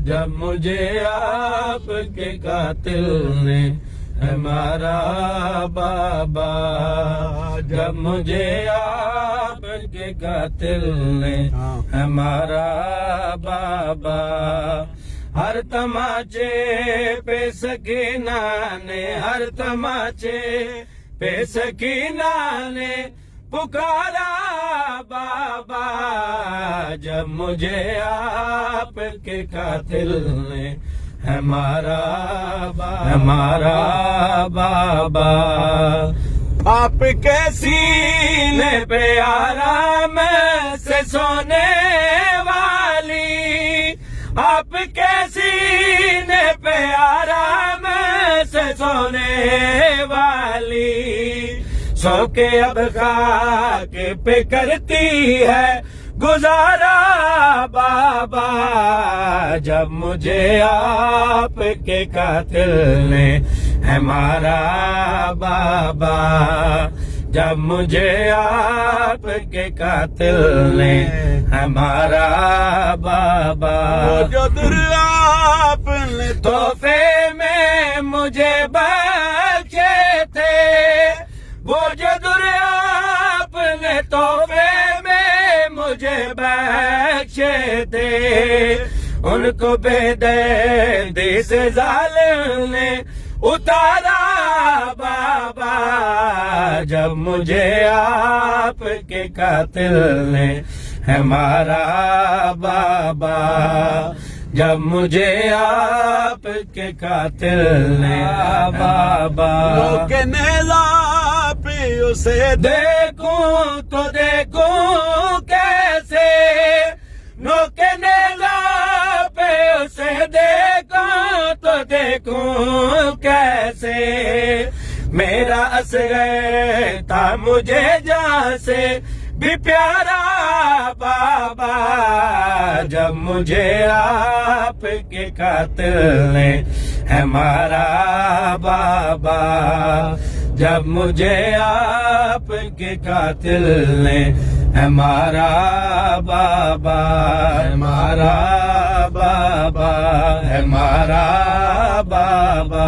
جب مجھے آپ کے قاتل نے ہے مارا بابا، جب مجھے آپ کے قاتل نے ہے مارا بابا، ہر تماچے پہ سکینہ نے، ہر تماچے پہ سکینہ نے پکارا بابا، جب مجھے آپ کے قاتل نے ہے مارا بابا، آپ کے سینے پہ آرام سے سونے والی، آپ کے سینے پہ آرام سے سونے والی، سو کے اب خاک پہ کرتی ہے گزارا بابا، جب مجھے آپ کے قاتل نے ہے مارا بابا، جب مجھے آپ کے قاتل نے ہے مارا بابا، جو در آپ نے تحفے میں مجھے بخشے تھے، وہ جو در آپ نے تحفے میں مجھے بخشے تھے، ان کو بے دردی سے ظالم نے اتارا بابا، جب مجھے آپ کے قاتل نے ہے مارا بابا، جب مجھے آپ کے قاتل نے بابا، لوگ نیزہ پہ اسے دیکھوں تو دیکھوں کیسے، نوک نیزہ پہ اسے دیکھوں تو دیکھوں کیسے، میرا اصغر تھا مجھے جہاں سے بھی پیارا بابا، جب مجھے آپ کے قاتل نے ہے مارا بابا، جب مجھے آپ کے قاتل نے ہے مارا بابا، ہے مارا بابا، ہے مارا بابا۔